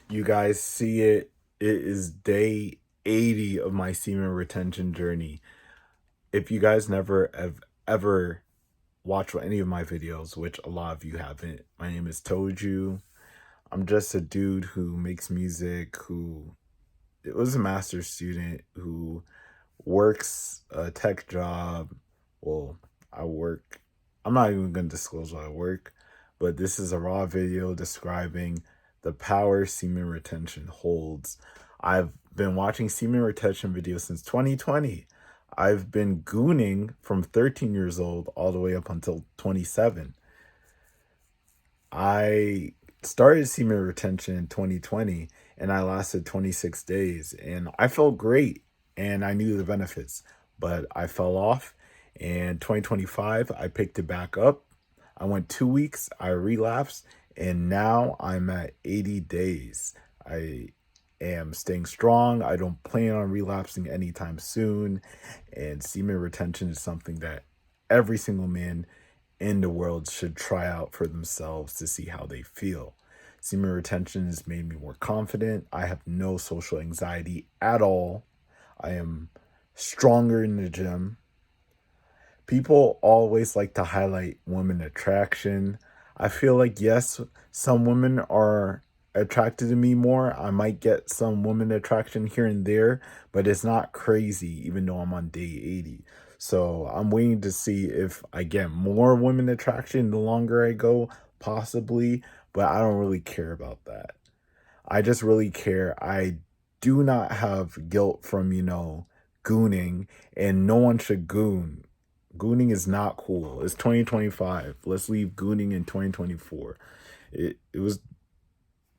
You guys see it. It is day 80 of my semen retention journey. If you guys never have ever watched any of my videos, which a lot of you haven't, my name is Toju. I'm just a dude who makes music, who was a master's student, who works a tech job. Well, I'm not even going to disclose what I work, but this is a raw video describing the power semen retention holds. I've been watching semen retention videos since 2020. I've been gooning from 13 years old all the way up until 27. I started semen retention in 2020 and I lasted 26 days and I felt great and I knew the benefits, but I fell off. And 2025, I picked it back up. I went 2 weeks, I relapsed, and now I'm at 80 days. I am staying strong. I don't plan on relapsing anytime soon. And semen retention is something that every single man in the world should try out for themselves to see how they feel. Semen retention has made me more confident. I have no social anxiety at all. I am stronger in the gym. People always like to highlight women attraction. I feel like, yes, some women are attracted to me more. I might get some women attraction here and there, but it's not crazy, even though I'm on day 80. So I'm waiting to see if I get more women attraction the longer I go, possibly, but I don't really care about that. I just really care. I do not have guilt from, gooning, and no one should goon. Gooning is not cool. It's 2025. Let's leave gooning in 2024. It was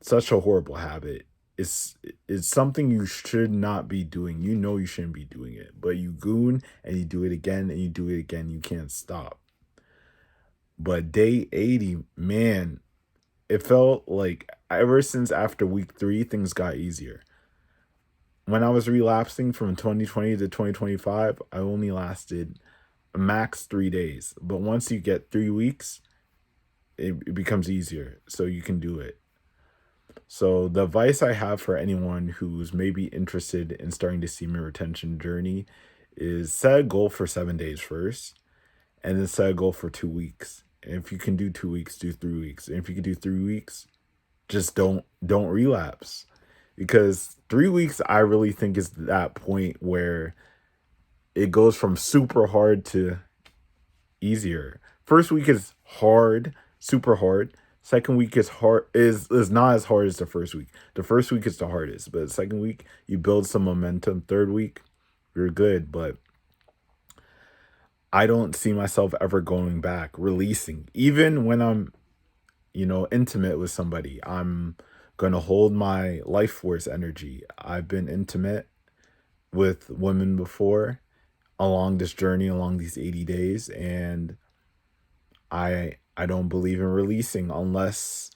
such a horrible habit. It's something you should not be doing. You know you shouldn't be doing it, but you goon and you do it again and you do it again. You can't stop. But day 80, man, it felt like ever since after week 3, things got easier. When I was relapsing from 2020 to 2025, I only lasted max 3 days. But once you get 3 weeks, it becomes easier. So you can do it. So the advice I have for anyone who's maybe interested in starting the semen retention journey is set a goal for 7 days first, and then set a goal for 2 weeks. And if you can do 2 weeks, do 3 weeks. And if you can do 3 weeks, just don't relapse. Because 3 weeks I really think is that point where it goes from super hard to easier. First week is hard, super hard. Second week is not as hard as the first week. The first week is the hardest, but the second week you build some momentum. Third week, you're good, but I don't see myself ever going back, releasing. Even when I'm, intimate with somebody, I'm gonna hold my life force energy. I've been intimate with women before along this journey, along these 80 days, and I don't believe in releasing unless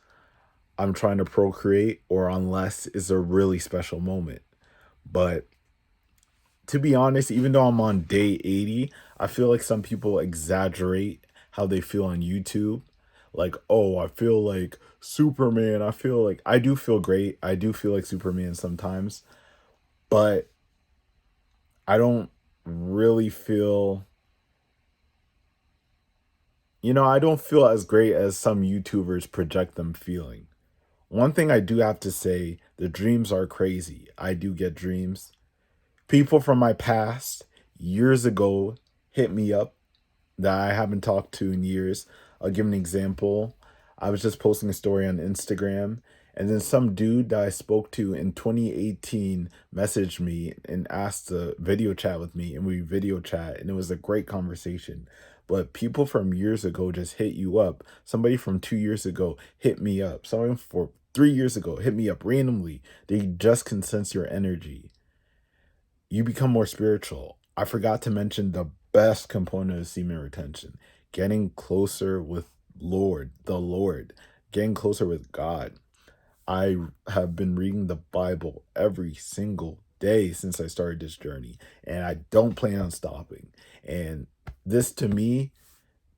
I'm trying to procreate or unless it's a really special moment. But to be honest, even though I'm on day 80, I feel like some people exaggerate how they feel on YouTube. Like, oh, I feel like Superman. I do feel great. I do feel like Superman sometimes, but I don't really feel, I don't feel as great as some YouTubers project them feeling. One thing I do have to say, the dreams are crazy. I do get dreams. People from my past, years ago, hit me up that I haven't talked to in years. I'll give an example. I was just posting a story on Instagram, and then some dude that I spoke to in 2018 messaged me and asked to video chat with me, and we video chat, and it was a great conversation. But people from years ago just hit you up. Somebody from 2 years ago hit me up. Someone for 3 years ago hit me up randomly. They just can sense your energy. You become more spiritual. I forgot to mention the best component of semen retention, getting closer with the Lord, getting closer with God. I have been reading the Bible every single day since I started this journey, and I don't plan on stopping. And this to me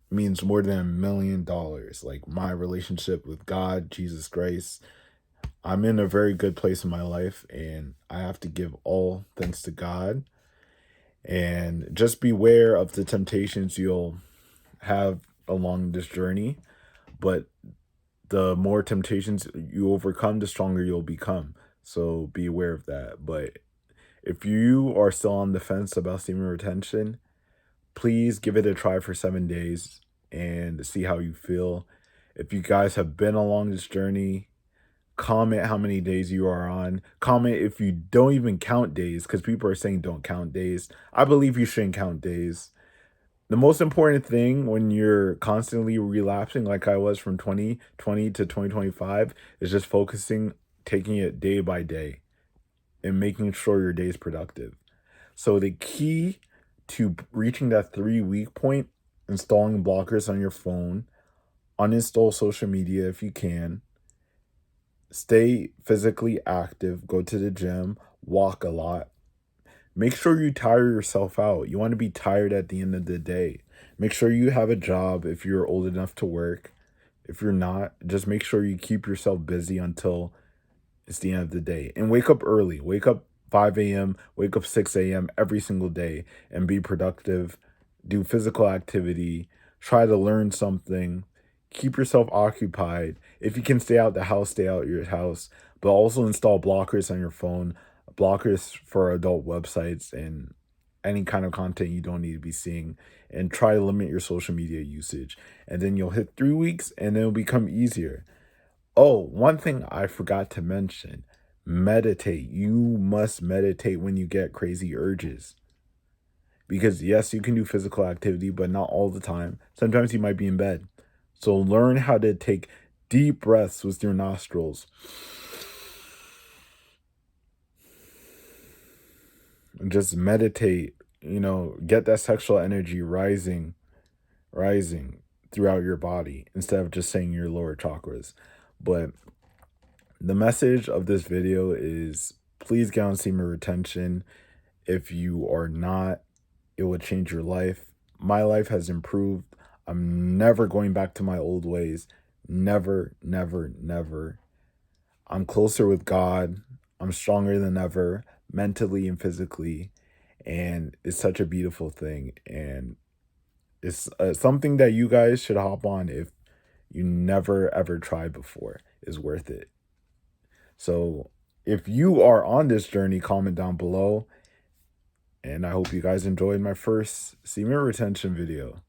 means more than $1 million. Like my relationship with God, Jesus Christ, I'm in a very good place in my life, and I have to give all thanks to God. And just beware of the temptations you'll have along this journey. But the more temptations you overcome, the stronger you'll become. So be aware of that. But if you are still on the fence about semen retention, please give it a try for 7 days and see how you feel. If you guys have been along this journey, comment how many days you are on. Comment if you don't even count days, because people are saying don't count days. I believe you shouldn't count days. The most important thing when you're constantly relapsing, like I was from 2020 to 2025, is just focusing, taking it day by day, and making sure your day is productive. So the key to reaching that 3 week point, installing blockers on your phone, uninstall social media if you can, stay physically active, go to the gym, walk a lot. Make sure you tire yourself out. You want to be tired at the end of the day. Make sure you have a job if you're old enough to work. If you're not, just make sure you keep yourself busy until it's the end of the day. And wake up early. Wake up 5 a.m., wake up 6 a.m. every single day and be productive. Do physical activity. Try to learn something. Keep yourself occupied. If you can stay out the house, stay out your house. But also install blockers on your phone, blockers for adult websites and any kind of content you don't need to be seeing. And try to limit your social media usage. And then you'll hit 3 weeks and it'll become easier. Oh, one thing I forgot to mention, meditate. You must meditate when you get crazy urges. Because, yes, you can do physical activity, but not all the time. Sometimes you might be in bed. So, learn how to take deep breaths with your nostrils. And just meditate, get that sexual energy rising throughout your body instead of just saying your lower chakras. But the message of this video is please get on semen retention. If you are not, it will change your life. My life has improved. I'm never going back to my old ways. Never, never, never. I'm closer with God. I'm stronger than ever, mentally and physically. And it's such a beautiful thing. And it's something that you guys should hop on if you never ever tried before. Is worth it. So if you are on this journey, comment down below. And I hope you guys enjoyed my first semen retention video.